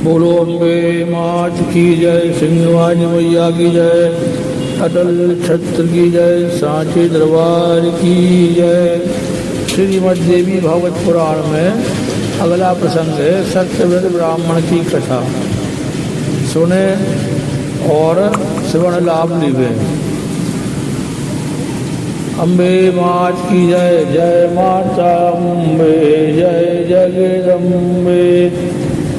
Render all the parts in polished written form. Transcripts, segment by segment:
बोलो अम्बे मात की जय, सिंहवाज मैया की जय, अटल छत्र की जय, सांचे दरबार की जय। श्रीमद् देवी भागवत पुराण में अगला प्रसंग है सत्यव्रत ब्राह्मण की कथा। सुने और श्रवण लाभ लिवे। अम्बे मात की जय, जय माता अम्बे, जय जगदम्बे,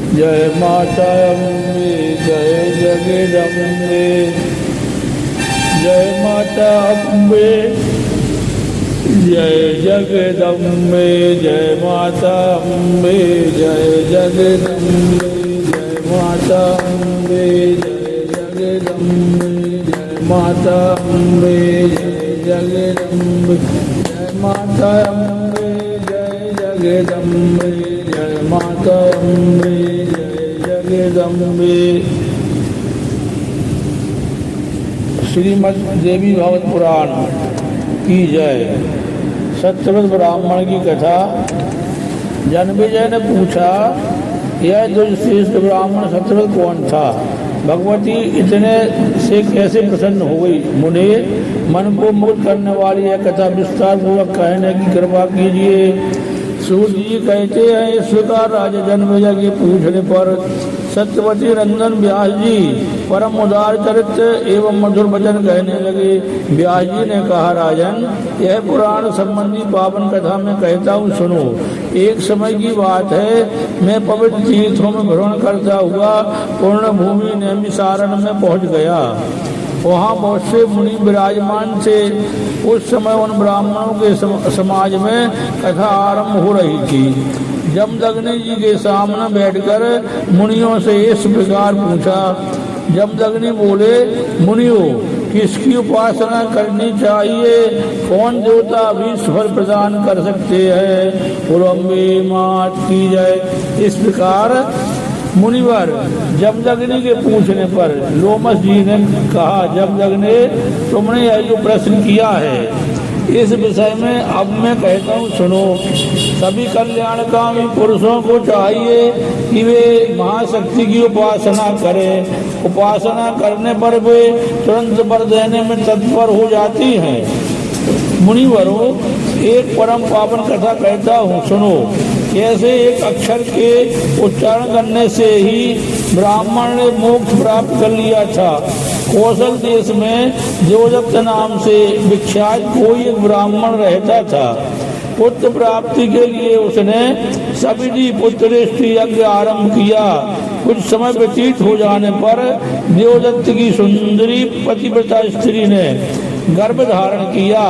जय माता अम्बे, जय जगदम्बे, जय माता अम्बे, जय जगदम्बे, जय माता अम्बे, जय जगदम्बे, जय माता अम्बे, जय जगदम्बे, जय माता अम्बे, जय जगदम्बे, जय माता अम्बे, जय जगदम्बे, जय माता अम्बे, जय जगदम्बे। श्रीमद् देवी भागवत पुराण की जय। सत्यव्रत ब्राह्मण की कथा। जन्मेजय ने पूछा, यह दुष्श्रेष्ठ ब्राह्मण सत्यव्रत कौन था? भगवती इतने से कैसे प्रसन्न हो गई? मुने, मन को मुक्त करने वाली यह कथा विस्तार पूर्वक कहने की कृपा कीजिए। सूत जी कहते हैं, इस प्रकार राजा जन्मेजय के पूछने पर सत्यवती नंदन व्यास जी परम उदार चरित्र एवं मधुर वचन कहने लगे। व्यास जी ने कहा, राजन, यह पुराण संबंधी पावन कथा में कहता हूँ, सुनो। एक समय की बात है, मैं पवित्र तीर्थों में भ्रमण करता हुआ पूर्ण भूमि नैमिषारण्य में पहुँच गया। वहाँ बहुत से मुनि विराजमान थे। उस समय उन ब्राह्मणों के समाज में कथा आरंभ हो रही थी। जमदग्नि जी के सामने बैठकर मुनियों से इस प्रकार पूछा। जमदग्नि बोले, मुनियों, किसकी उपासना करनी चाहिए? कौन देवता भी फल प्रदान कर सकते हैं? बोलो अम्बे मात की जय। इस प्रकार मुनिवर जमदग्नि के पूछने पर लोमस जी ने कहा, जमदग्नि, तुमने यह जो प्रश्न किया है इस विषय में अब मैं कहता हूँ, सुनो। सभी कल्याणकामी पुरुषों को चाहिए कि वे महाशक्ति की उपासना करें। उपासना करने पर वे तुरंत वर देने में तत्पर हो जाती हैं। मुनिवरों, एक परम पावन कथा कहता हूँ, सुनो। कैसे एक अक्षर के उच्चारण करने से ही ब्राह्मण ने मोक्ष प्राप्त कर लिया था। कौशल देश में देवदत्त नाम से विख्यात कोई एक ब्राह्मण रहता था। पुत्र प्राप्ति के लिए उसने सविधि पुत्रेष्टि यज्ञ आरंभ किया। कुछ समय व्यतीत हो जाने पर देवदत्त की सुंदरी पतिव्रता स्त्री ने गर्भ धारण किया।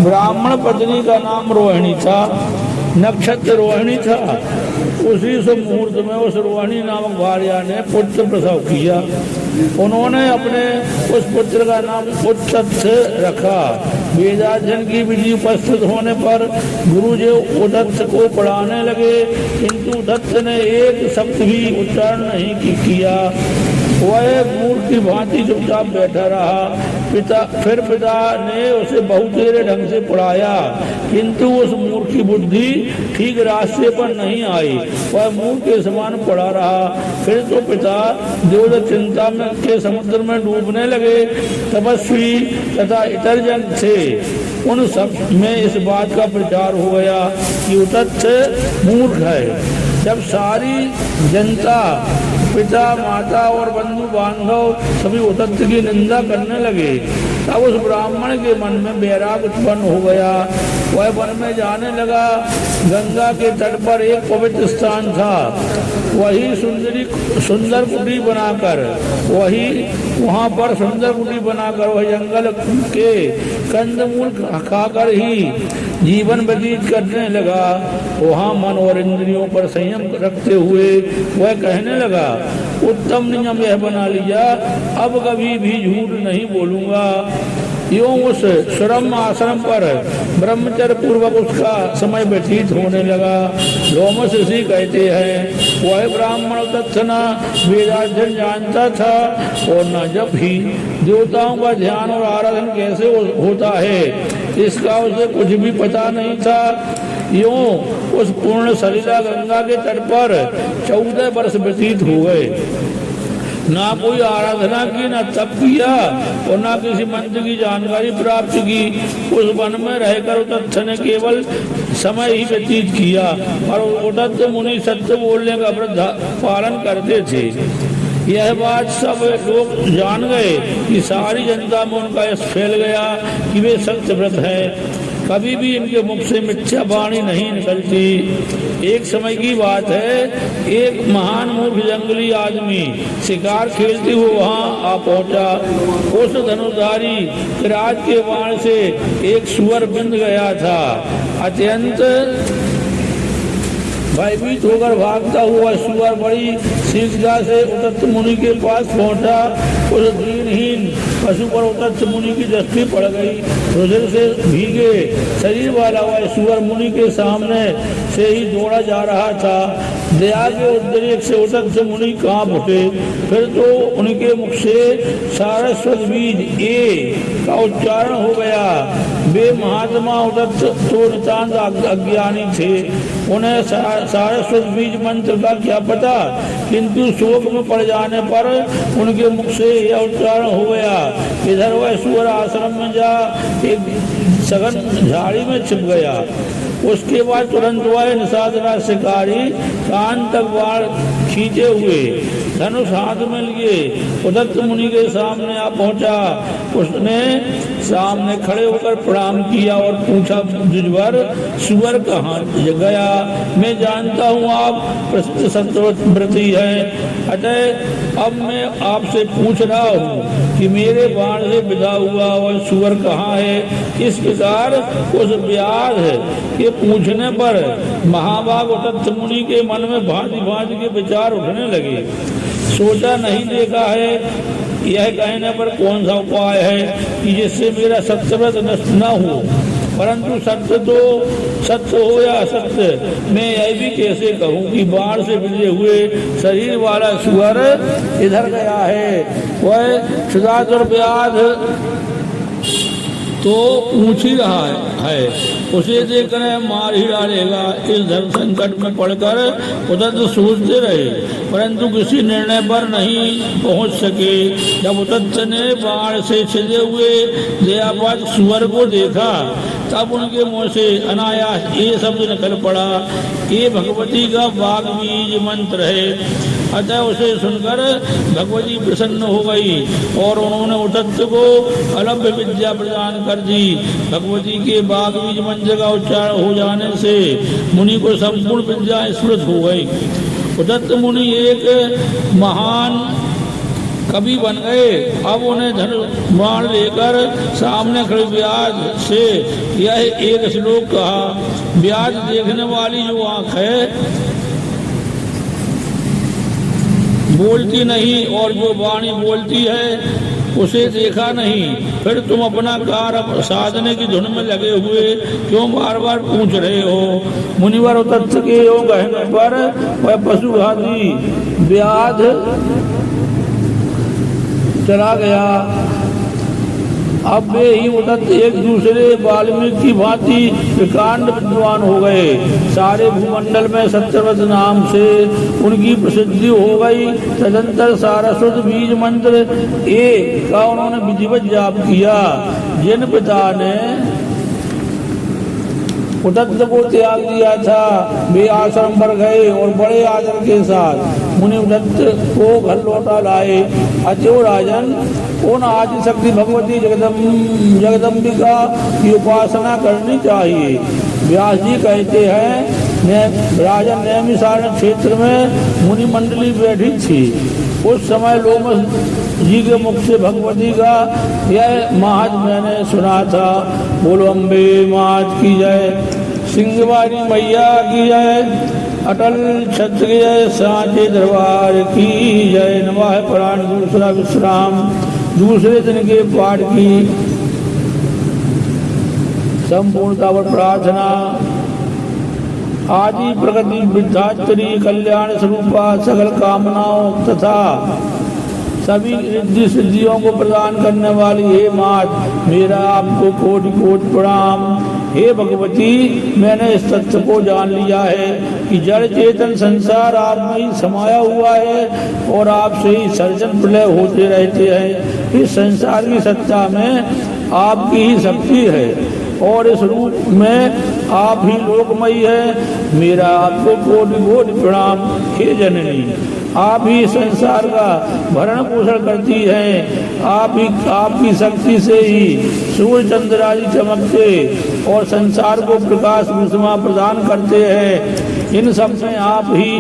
ब्राह्मण पत्नी का नाम रोहिणी था, नक्षत्र रोहिणी था। उसी से मुहूर्त में उस रोहिणी नामक भार्या ने पुत्र प्रसव किया। उन्होंने अपने उस पुत्र का नाम उद्दत्त रखा। वेदाध्ययन की विधि उपस्थित होने पर गुरुजी उद्दत्त को पढ़ाने लगे, किंतु उद्दत्त ने एक शब्द भी उच्चारण नहीं किया। वह मूर्ख की भांति चुपचाप बैठा रहा। पिता ने उसे बहुत तेरे ढंग से पढ़ाया, किंतु उस मूर्ख की बुद्धि ठीक रास्ते पर नहीं आई। वह मूर्ख के समान पड़ा रहा। फिर तो पिता देवदत्त चिंता में के समुद्र में डूबने लगे। तपस्वी तथा इतर जन थे, उन सब में इस बात का प्रचार हो गया कि उद्दत्त मूर्ख है। जब सारी जनता, पिता, माता और बंधु बांधव सभी उद्दत्त की निंदा करने लगे, तब उस ब्राह्मण के मन में वैराग उत्पन्न हो गया। वह वन में जाने लगा। गंगा के तट पर एक पवित्र स्थान था। वही सुंदर कुटी बनाकर वहाँ पर सुंदर कुटी बनाकर वह जंगल के कंदमूल खाकर ही जीवन व्यतीत करने लगा। वहाँ मन और इंद्रियों पर संयम रखते हुए वह कहने लगा, उत्तम नियम यह बना लिया, अब कभी भी झूठ नहीं बोलूंगा। यूं उस श्रम आश्रम पर ब्रह्मचर्य पूर्वक उसका समय व्यतीत होने लगा। लोमस ऋषि कहते हैं, वह ब्राह्मण उद्दत्त न वेदाध्ययन जानता था और न जब ही देवताओं का ध्यान और आराधन कैसे होता है इसका उसे कुछ भी पता नहीं था। यूं उस पूर्ण सलिला गंगा के तट पर 14 वर्ष व्यतीत हो गए। ना कोई आराधना की, ना तप किया और ना किसी मंत्र की जानकारी प्राप्त की। उस वन में रहकर उतत्थ ने केवल समय ही व्यतीत किया और उतत्थ मुनि सत्य बोलने का व्रत पालन करते थे। यह बात सब लोग जान गए कि सारी जनता में उनका यश फैल गया कि वे सत्य व्रत है। कभी भी इनके मुख से मिथ्या वाणी नहीं निकलती। एक समय की बात है, एक महान मूर्ख जंगली आदमी शिकार खेलते हुए वहां आ पहुंचा। उस धनुर्धारी राज के बाण से एक सुअर बिंद गया था। अत्यंत भयभीत होकर भागता हुआ सुअर बड़ी शीघ्रता से उतत्थ मुनि के पास पहुंचा। उस दीनहीन पशु पर उतत्थ मुनि की दृष्टि पड़ गई। रुधिर से भीगे शरीर वाला वह सुअर मुनि के सामने से ही दौड़ा जा रहा था। दया के उद्रेक से उतत्थ मुनि कांप उठे। फिर तो उनके मुख से सारस्वत बीज ए का उच्चारण हो गया। वे महात्मा उतत्थ तो नितांत अज्ञानी थे, उन्हें सारस्वत बीज मंत्र का क्या पता, किंतु शोक में पड़ जाने पर उनके मुख से यह उच्चारण हो गया। इधर वह सुअर आश्रम में जा एक सघन झाड़ी में छिप गया। उसके बाद तुरंत वह निशाचरा शिकारी कान तक बाढ़ खींचे हुए धनुष हाथ में लिए उतत्थ मुनि के सामने आ पहुंचा। उसने सामने खड़े होकर प्रणाम किया और पूछा, जुझवर सुअर कहाँ गया? मैं जानता हूँ आप प्रसिद्ध सत्यव्रती हैं, अतः अब मैं आपसे पूछ रहा हूँ कि मेरे बाण से विदा हुआ और सुअर कहाँ है? इस प्रकार उस व्याध के पूछने पर महाभाग उतत्थ मुनि के मन में भांति भांति के विचार उठने लगे। सोचा नहीं देखा है, यह कहने पर कौन सा उपाय है कि जिससे मेरा सत्यव्रत नष्ट न हो, परंतु सत्य हो या असत्य मैं यह भी कैसे कहूँ कि बाढ़ से बिजले हुए शरीर वाला सुअर इधर गया है। वह क्षुधातुर व्याध तो पूछ ही रहा है, उसे देखकर मार ही डालेगा। इस धर्म संकट में पड़कर उतत्थ सोचते रहे, परंतु किसी निर्णय पर नहीं पहुंच सके। जब उतत्थ ने बाढ़ से छिदे हुए दयापात सुअर को देखा, तब उनके मुंह से अनायास ये शब्द निकल पड़ा, ये भगवती का वाग बीज मंत्र है। अतः उसे सुनकर भगवती प्रसन्न हो गई और उन्होंने उतत्थ को अलभ्य विद्या प्रदान कर दी। भगवती के वाग बीज मंत्र का उच्चारण हो जाने से मुनि को संपूर्ण विद्या स्फुरित हो गई। उतत्थ मुनि एक महान कवि बन गए। अब उन्हें धनुष बाण लेकर सामने खड़े व्याध से यह एक श्लोक कहा। व्याध देखने वाली जो आंख है बोलती नहीं और जो वाणी बोलती है उसे देखा नहीं। फिर तुम अपना कार्य साधने की धुन में लगे हुए क्यों बार बार पूछ रहे हो? मुनिवर उतत्थ के योग कहने पर वह पशुघाती व्याध चला गया। अब वे ही उतत्थ एक दूसरे वाल्मीकि की भांति प्रकांड विद्वान हो गए। सारे भूमंडल में सत्यव्रत नाम से उनकी प्रसिद्धि हो गई। तदंतर सारस्वत बीज मंत्र एक का उन्होंने विधिवत जाप किया। जिन पिता ने उतत्थ को त्याग दिया था वे आश्रम पर गए और बड़े आदर के साथ मुनि उतत्थ को घर लौटा लाए। अत्यो राजन, उन आदि शक्ति भगवती जगदम्बिका की उपासना करनी चाहिए। व्यास जी कहते हैं, राजन नैमिषारण्य क्षेत्र में मुनि मंडली बैठी थी। उस समय लोमस जी के मुख से भगवती का यह महात्म्य मैंने सुना था। बोलो अम्बे मात की जय, सिंहवारी मैया की जय, अटल क्षत्रिय सांचे दरबार की जय। नमः प्राण दूसरा विश्राम, दूसरे दिन के पाठ की संपूर्णता पर प्रार्थना। आदि प्रगति वृद्धाचरी कल्याण स्वरूपा सकल कामनाओं तथा सभी रिद्धि सिद्धियों को प्रदान करने वाली हे मात, मेरा आपको कोटि कोटि प्रणाम। हे भगवती, मैंने इस तथ्य को जान लिया है कि जड़ चेतन संसार आप में ही समाया हुआ है और आपसे ही सर्जन प्रलय होते रहते हैं। इस संसार की सत्ता में आपकी ही शक्ति है और इस रूप में आप ही लोकमयी है। मेरा आपको कोटि कोटि प्रणाम हे जननी। आप ही संसार का भरण पोषण करती हैं। आप ही आपकी शक्ति से ही सूर्य चंद्र आदि चमकते और संसार को प्रकाश विस्मा प्रदान करते हैं। इन सब में आप ही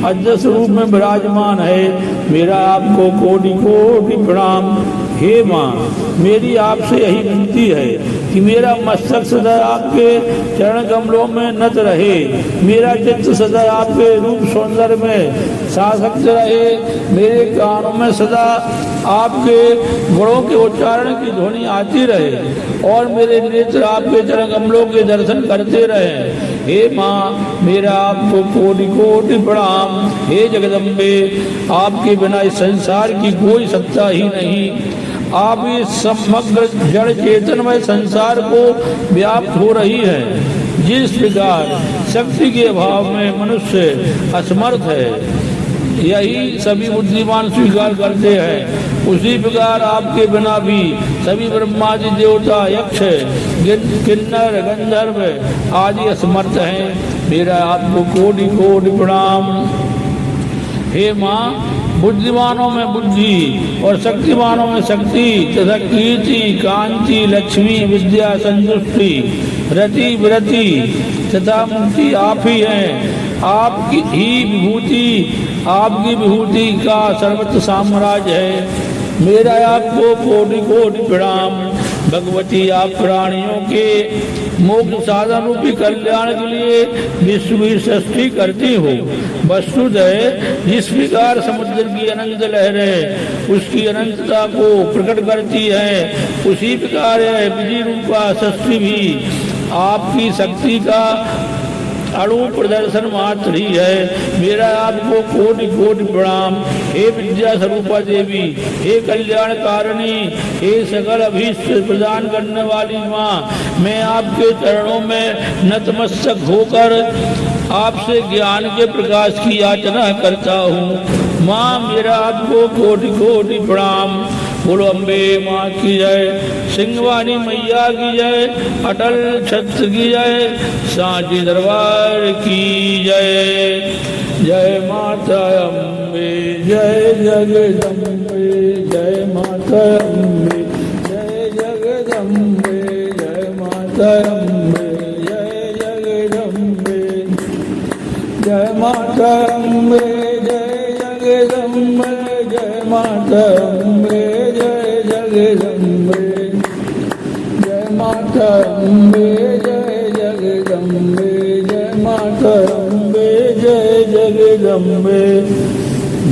अदृश्य रूप में विराजमान है। मेरा आपको कोटि कोटि प्रणाम हे माँ। मेरी आपसे यही विनती है कि मेरा मस्तक सदा आपके चरण कमलों में नत रहे, मेरा चित्त सदा आपके रूप सौंदर्य में सासक्त रहे, मेरे कानों में सदा आपके गुणों के उच्चारण की ध्वनि आती रहे और मेरे नेत्र आपके चरण कमलों के दर्शन करते रहे। हे माँ, मेरा आपको कोटि कोटि प्रणाम हे जगदम्बे। आपके बिना इस संसार की कोई सत्ता ही नहीं। आप इस समग्र जड़ चेतनमय संसार को व्याप्त हो रही है। जिस प्रकार शक्ति के अभाव में मनुष्य असमर्थ है, यही सभी बुद्धिमान स्वीकार करते हैं, उसी प्रकार आपके बिना भी सभी ब्रह्मादि देवता, यक्ष, किन्नर, गंधर्व आदि असमर्थ हैं। मेरा आपको कोटि कोटि प्रणाम हे माँ। बुद्धिमानों में बुद्धि और शक्तिमानों में शक्ति तथा कीर्ति, कांति, लक्ष्मी, विद्या, संतुष्टि, रति, विरति तथा मुक्ति आप ही हैं। आपकी ही विभूति, आपकी विभूति का सर्वत्र साम्राज्य है। मेरा आपको कोटि कोटि प्रणाम। भगवती, आप प्राणियों के मोक्ष साधन रूपी कल्याण के लिए विश्व की सृष्टि करती हो। वस्तुतः जिस प्रकार समुद्र की अनंत लहरें उसकी अनंतता को प्रकट करती है, उसी प्रकार विधि रूपा सृष्टि भी आपकी शक्ति का अणु प्रदर्शन मात्र ही है। मेरा आपको कोटि कोटि प्रणाम हे विद्या स्वरूपा देवी, हे कल्याण कारिणी, हे सकल अभीष्ट प्रदान करने वाली माँ। मैं आपके चरणों में नतमस्तक होकर आपसे ज्ञान के प्रकाश की याचना करता हूँ। माँ, मेरा आपको कोटि कोटि प्रणाम। बोलो अम्बे माँ की जय, सिंहवानी मैया की जय, अटल छत्र की जय, सांची दरबार की जय। जय माता अम्बे, जय जगदम्बे, जय माता अम्बे, जय जगदम्बे, जय माता अम्बे, जय जगदम्बे, जय माता अम्बे, जय जगदम्बे, जय माता अम्बे, जय जगदम्बे, जय माता अम्बे, जय जगदम्बे, जय माता अम्बे, जय जगदम्बे।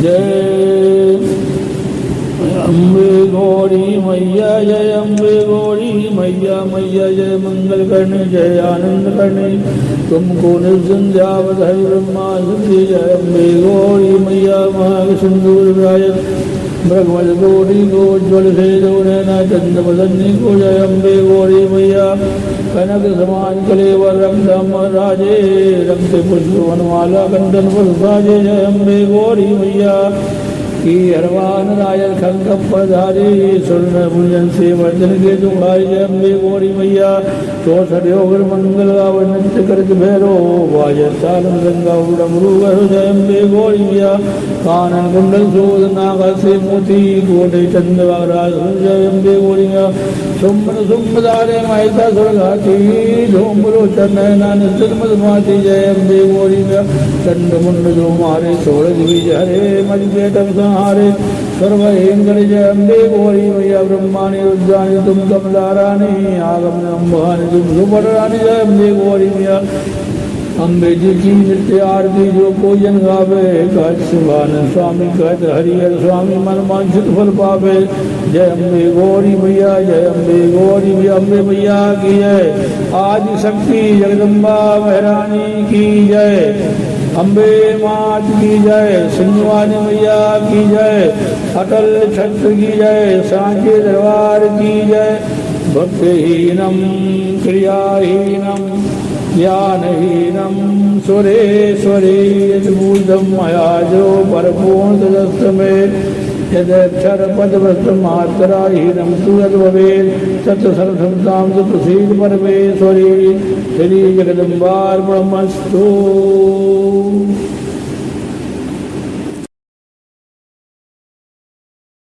जय अम्बे गौरी मैया, जय अम्बे गौरी मैया, मैया जय मंगल करने, जय आनंद करने, तुमको निर्जंध्या बधाई ब्रह्मा सती। जय अम्बे गौरी मैया, महासिंदूर विराजत भगवत गौरी गोज्वल से नैना चंद्र बदनी को। जय अम्बे गौरी मैया, कनक समान कलेवर रंगम राजे, रंग पुष्प वनमाला कंदन पुष्पाजे। जय अम्बे गौरी मैया की हरवान रायल खंग पधारी, स्वर्ण भुजन से वर्धन के दुखाई। जय अम्बे गौरी मैया, चौसठ योगर मंगल गावन नृत्य करके भैरो बाजर तालम गंगा डमरू गरो। जय अम्बे गौरी मैया, कानन कुंडल शोध नागा से मोती गोटे चंद वागराज। जय अम्बे गौरी मैया, सुम्न सुम्न दारे महिता स्वर्गाती, झोंबलो चन्नयना निश्चित मधुमाती। जय अम्बे गौरी मैया, चंड मुंड जो मारे सोलज बीज हरे, मज बेटम संहारे सर्वहेंगल। जय अम्बे गौरी मैया, ब्रह्माणी रुद्राणी तुम कमलारानी, आगम अम्बानी तुम सुपरानी। जय अम्बे गौरी मैया, अम्बे जी की नित्य आरती जो कोई जन गावे, कहत शिवानंद स्वामी कहत हरिहर स्वामी, मन वांछित फल पावे। जय अम्बे गौरी मैया, जय अम्बे गौरी मैया, अम्बे मैया की जय, आदि शक्ति जगदम्बा महारानी की जय, अम्बे मात की जय, सिंहवानी मैया की जय, अटल छत्र की जय, सांचे दरबार की जय। भक्तिहीनं क्रियाहीनं ज्ञानहीनं सुरेश्वरी यद्बुद्धं मया जो परपूर्णतदस्तमे यदक्षरपदवस्तुमात्राहीनं तु यद्भवेत् तत्सर्वसंतां च प्रसीद परमेश्वरी श्री जगदम्बार्पणमस्तु।